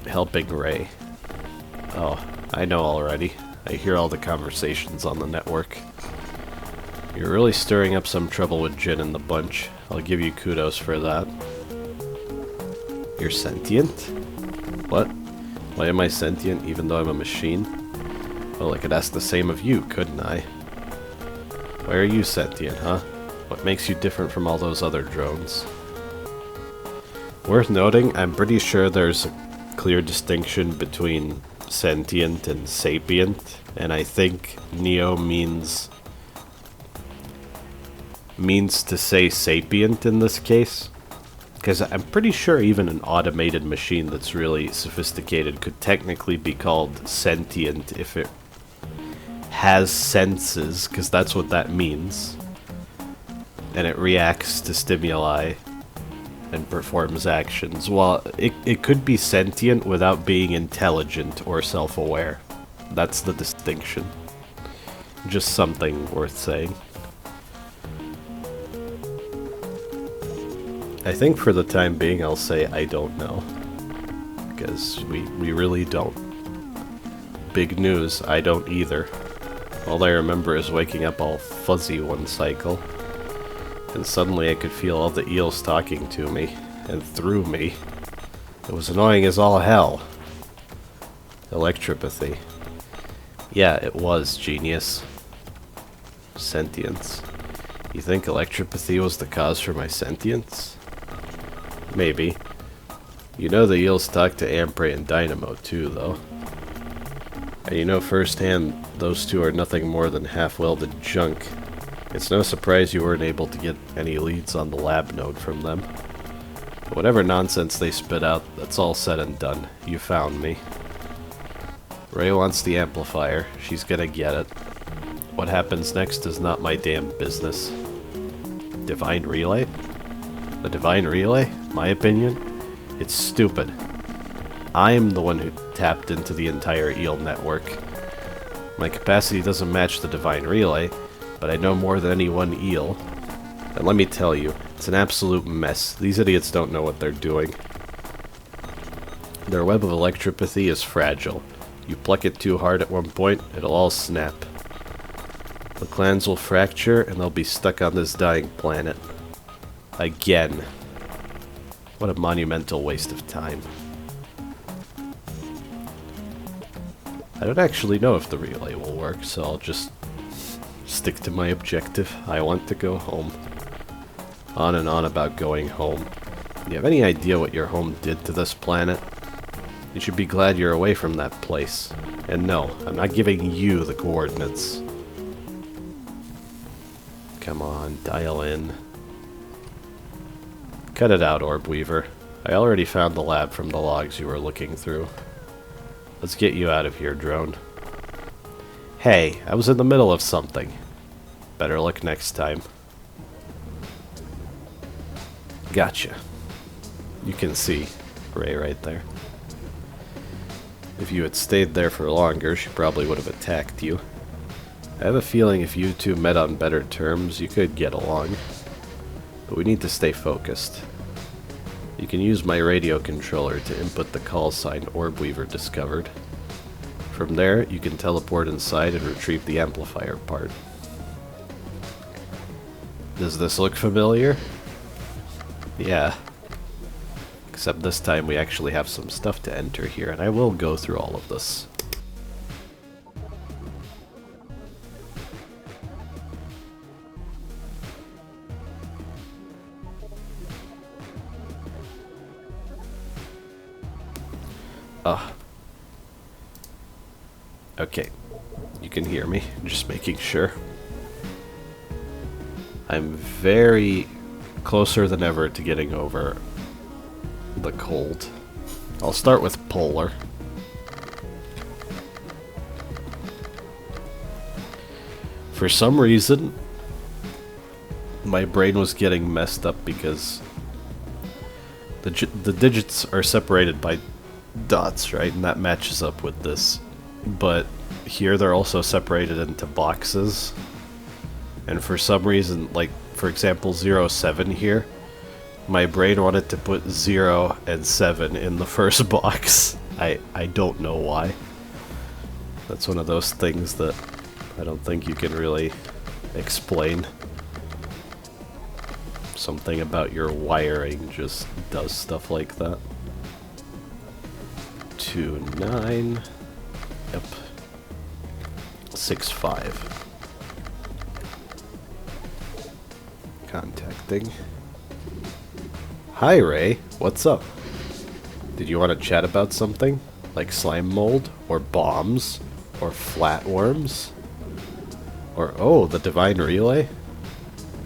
Helping Ray. Oh, I know already. I hear all the conversations on the network. You're really stirring up some trouble with Jin and the bunch. I'll give you kudos for that. You're sentient? What? Why am I sentient even though I'm a machine? Well, I could ask the same of you, couldn't I? Why are you sentient, huh? What makes you different from all those other drones? Worth noting, I'm pretty sure there's a clear distinction between sentient and sapient, and I think Neo means to say sapient in this case. Because I'm pretty sure even an automated machine that's really sophisticated could technically be called sentient if it has senses, because that's what that means. And it reacts to stimuli and performs actions. Well, it could be sentient without being intelligent or self-aware. That's the distinction. Just something worth saying. I think for the time being I'll say I don't know. Because we really don't. Big news, I don't either. All I remember is waking up all fuzzy one cycle. And suddenly I could feel all the eels talking to me. And through me. It was annoying as all hell. Electropathy. Yeah, it was, genius. Sentience. You think electropathy was the cause for my sentience? Maybe. You know the eels talk to Ampray and Dynamo too, though. And you know firsthand those two are nothing more than half-welded junk. It's no surprise you weren't able to get any leads on the lab node from them. But whatever nonsense they spit out, that's all said and done. You found me. Ray wants the amplifier. She's gonna get it. What happens next is not my damn business. Divine Relay? The Divine Relay? My opinion? It's stupid. I'm the one who tapped into the entire eel network. My capacity doesn't match the Divine Relay, but I know more than any one eel. And let me tell you, it's an absolute mess. These idiots don't know what they're doing. Their web of electropathy is fragile. You pluck it too hard at one point, it'll all snap. The clans will fracture, and they'll be stuck on this dying planet. Again. What a monumental waste of time. I don't actually know if the relay will work, so I'll just stick to my objective. I want to go home. On and on about going home. Do you have any idea what your home did to this planet? You should be glad you're away from that place. And no, I'm not giving you the coordinates. Come on, dial in. Cut it out, Orbweaver. I already found the lab from the logs you were looking through. Let's get you out of here, drone. Hey, I was in the middle of something. Better luck next time. Gotcha. You can see Ray right there. If you had stayed there for longer, she probably would have attacked you. I have a feeling if you two met on better terms, you could get along. But we need to stay focused. You can use my radio controller to input the call sign Orbweaver discovered. From there, you can teleport inside and retrieve the amplifier part. Does this look familiar? Yeah. Except this time we actually have some stuff to enter here, and I will go through all of this. Okay. You can hear me. Just making sure. I'm very closer than ever to getting over the cold. I'll start with polar. For some reason, my brain was getting messed up because the digits are separated by dots, right? And that matches up with this. But here they're also separated into boxes. And for some reason, like, for example, 0, 7 here, my brain wanted to put 0 and 7 in the first box. I don't know why. That's one of those things that I don't think you can really explain. Something about your wiring just does stuff like that. 2, 9. Yep. 65. Contacting. Hi, Ray. What's up? Did you want to chat about something? Like slime mold? Or bombs? Or flatworms? Or, oh, the Divine Relay?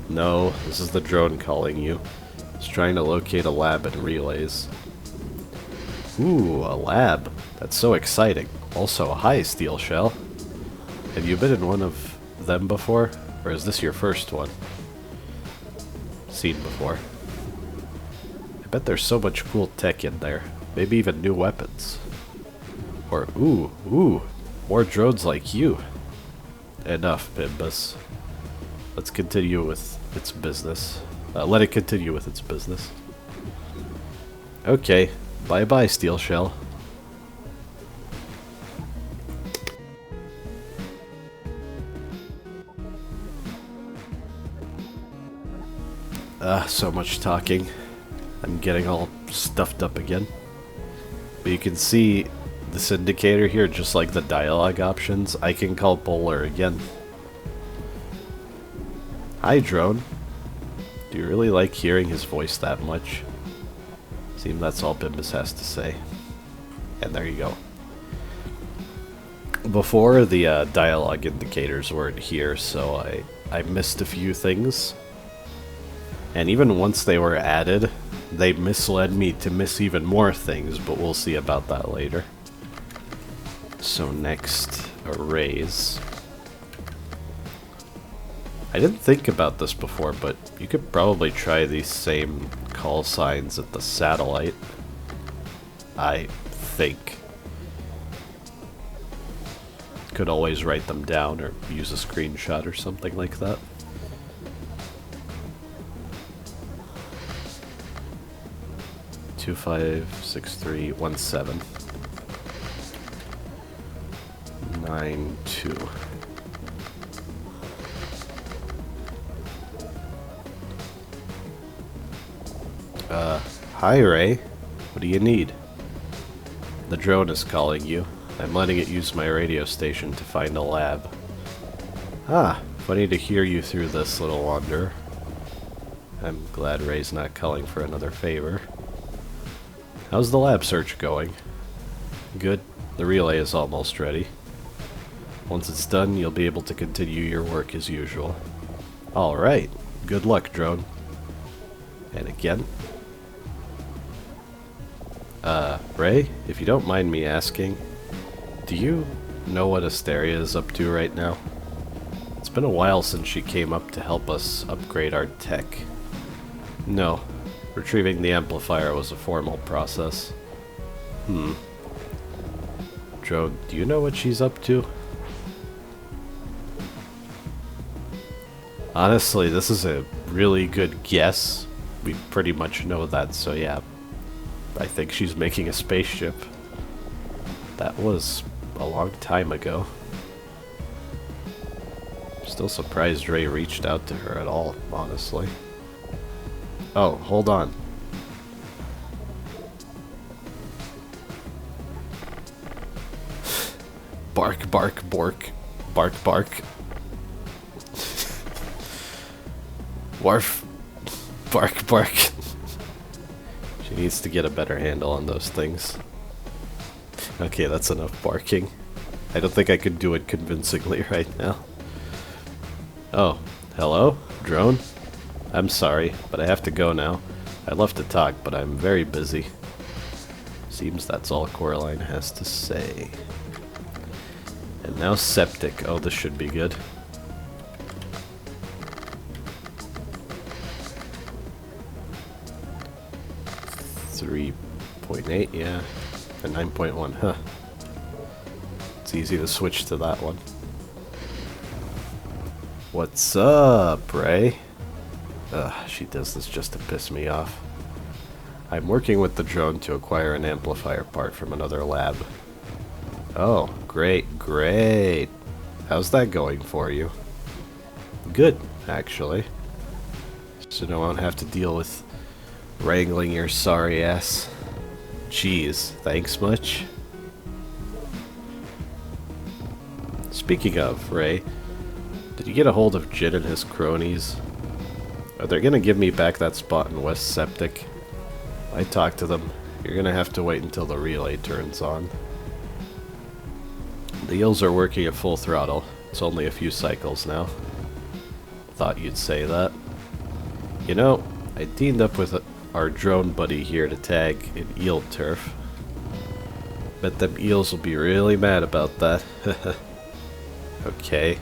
No, this is the drone calling you. It's trying to locate a lab and relays. Ooh, a lab. That's so exciting. Also, hi, Steel Shell. Have you been in one of them before? Or is this your first one? Seen before. I bet there's so much cool tech in there. Maybe even new weapons. Or, ooh, more drones like you. Enough, Bimbus. Let's continue with its business. Let it continue with its business. Okay, bye-bye, Steel Shell. So much talking. I'm getting all stuffed up again. But you can see this indicator here, just like the dialogue options. I can call Polar again. Hi, drone. Do you really like hearing his voice that much? Seems that's all Bimbus has to say. And there you go. Before, the dialogue indicators weren't here, so I missed a few things. And even once they were added, they misled me to miss even more things, but we'll see about that later. So next, arrays. I didn't think about this before, but you could probably try these same call signs at the satellite. I think. Could always write them down or use a screenshot or something like that. Two 56317 92. Hi, Ray. What do you need? The drone is calling you. I'm letting it use my radio station to find a lab. Ah, funny to hear you through this, little wanderer. I'm glad Ray's not calling for another favor. How's the lab search going? Good. The relay is almost ready. Once it's done, you'll be able to continue your work as usual. Alright. Good luck, drone. And again. Ray, if you don't mind me asking, do you know what Asteria is up to right now? It's been a while since she came up to help us upgrade our tech. No. Retrieving the amplifier was a formal process. Drone, do you know what she's up to? Honestly, this is a really good guess. We pretty much know that, so yeah. I think she's making a spaceship. That was a long time ago. Still surprised Ray reached out to her at all, honestly. Oh, hold on. Bark, bark, bork. Bark, bark. Warf. Bark, bark. She needs to get a better handle on those things. Okay, that's enough barking. I don't think I could do it convincingly right now. Oh, hello? Drone? I'm sorry, but I have to go now. I'd love to talk, but I'm very busy. Seems that's all Coraline has to say. And now Septic. Oh, this should be good. .8, yeah. And 9.1, huh. It's easy to switch to that one. What's up, Ray? Ugh, she does this just to piss me off. I'm working with the drone to acquire an amplifier part from another lab. Oh, great, great. How's that going for you? Good, actually. So no one have to deal with wrangling your sorry ass. Jeez, thanks much? Speaking of, Ray, did you get a hold of Jin and his cronies? Are they gonna give me back that spot in West Septic? I talked to them. You're gonna have to wait until the relay turns on. The eels are working at full throttle. It's only a few cycles now. Thought you'd say that. You know, I teamed up with our drone buddy here to tag an eel turf. Bet them eels will be really mad about that. Okay.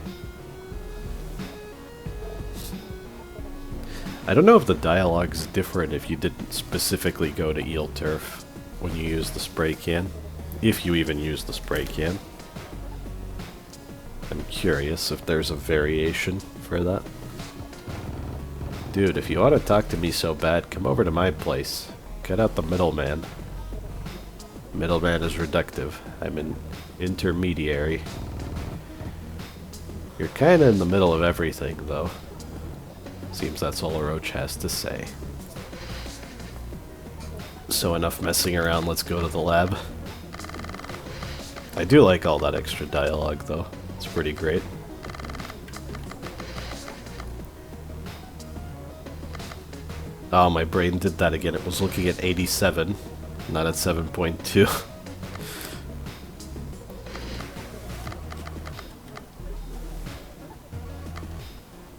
I don't know if the dialogue's different if you didn't specifically go to eel turf when you use the spray can. If you even use the spray can. I'm curious if there's a variation for that. Dude, if you want to talk to me so bad, come over to my place. Cut out the middleman. Middleman is reductive. I'm an intermediary. You're kinda in the middle of everything, though. Seems that's all Roach has to say. So enough messing around, let's go to the lab. I do like all that extra dialogue, though. It's pretty great. Oh, my brain did that again. It was looking at 87, not at 7.2.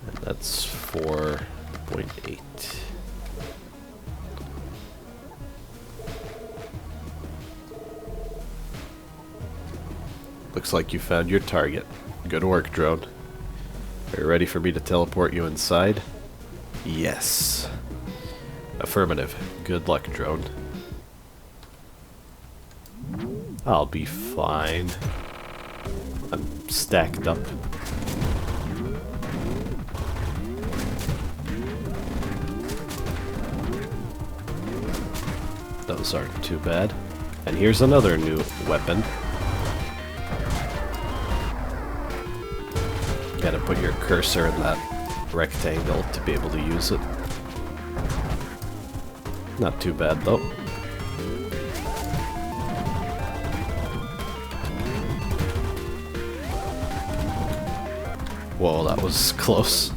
And that's 4.8. Looks like you found your target. Good work, drone. Are you ready for me to teleport you inside? Yes. Affirmative. Good luck, drone. I'll be fine. I'm stacked up. Those aren't too bad. And here's another new weapon. Gotta put your cursor in that rectangle to be able to use it. Not too bad, though. Whoa, that was close.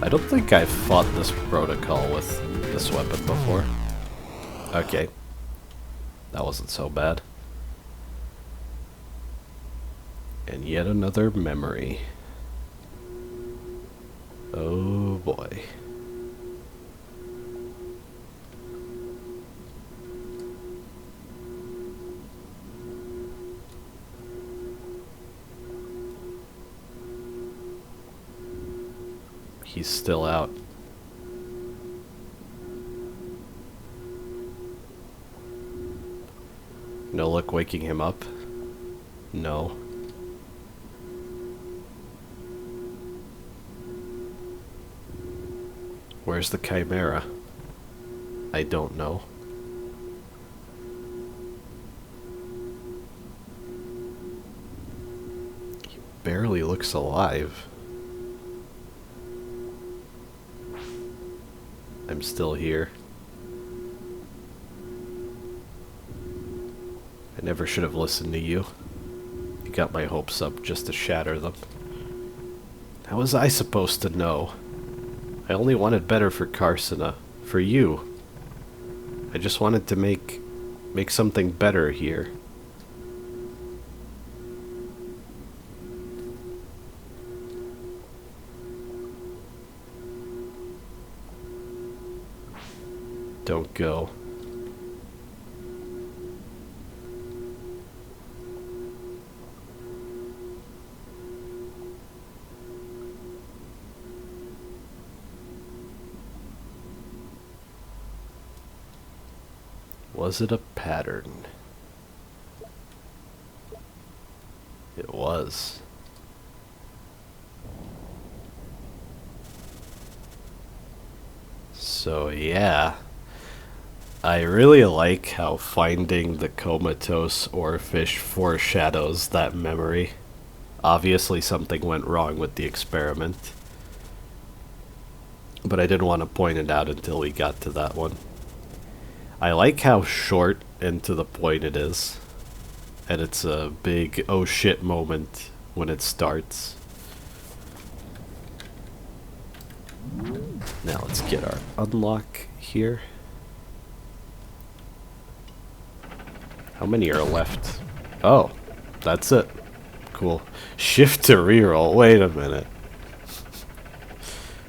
I don't think I've fought this protocol with this weapon before. Okay. That wasn't so bad. And yet another memory. Oh boy. He's still out. No luck waking him up? No. Where's the Chimera? I don't know. He barely looks alive. I'm still here. I never should have listened to you. You got my hopes up just to shatter them. How was I supposed to know? I only wanted better for Carsona, for you. I just wanted to make something better here. Don't go. Was it a pattern? It was. So yeah, I really like how finding the comatose oarfish foreshadows that memory. Obviously something went wrong with the experiment, but I didn't want to point it out until we got to that one. I like how short and to the point it is. And it's a big oh shit moment when it starts. Now let's get our unlock here. How many are left? Oh, that's it. Cool. Shift to reroll. Wait a minute.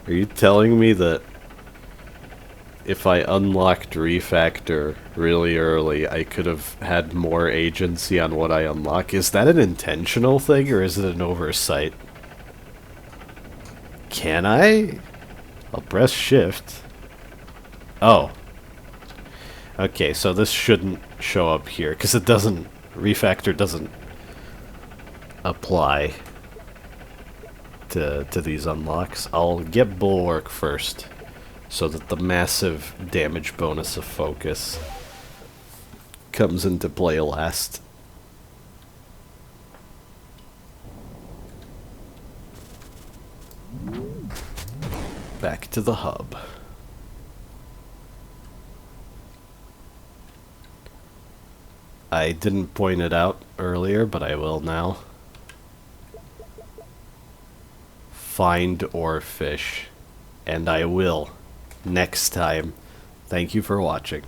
Are you telling me that if I unlocked refactor really early, I could have had more agency on what I unlock? Is that an intentional thing or is it an oversight? Can I? I'll press shift. Oh. Okay, so this shouldn't show up here because it doesn't, refactor doesn't apply to these unlocks. I'll get bulwark first so that the massive damage bonus of focus comes into play last. Back to the hub. I didn't point it out earlier, but I will now. Find or fish. And I will next time. Thank you for watching.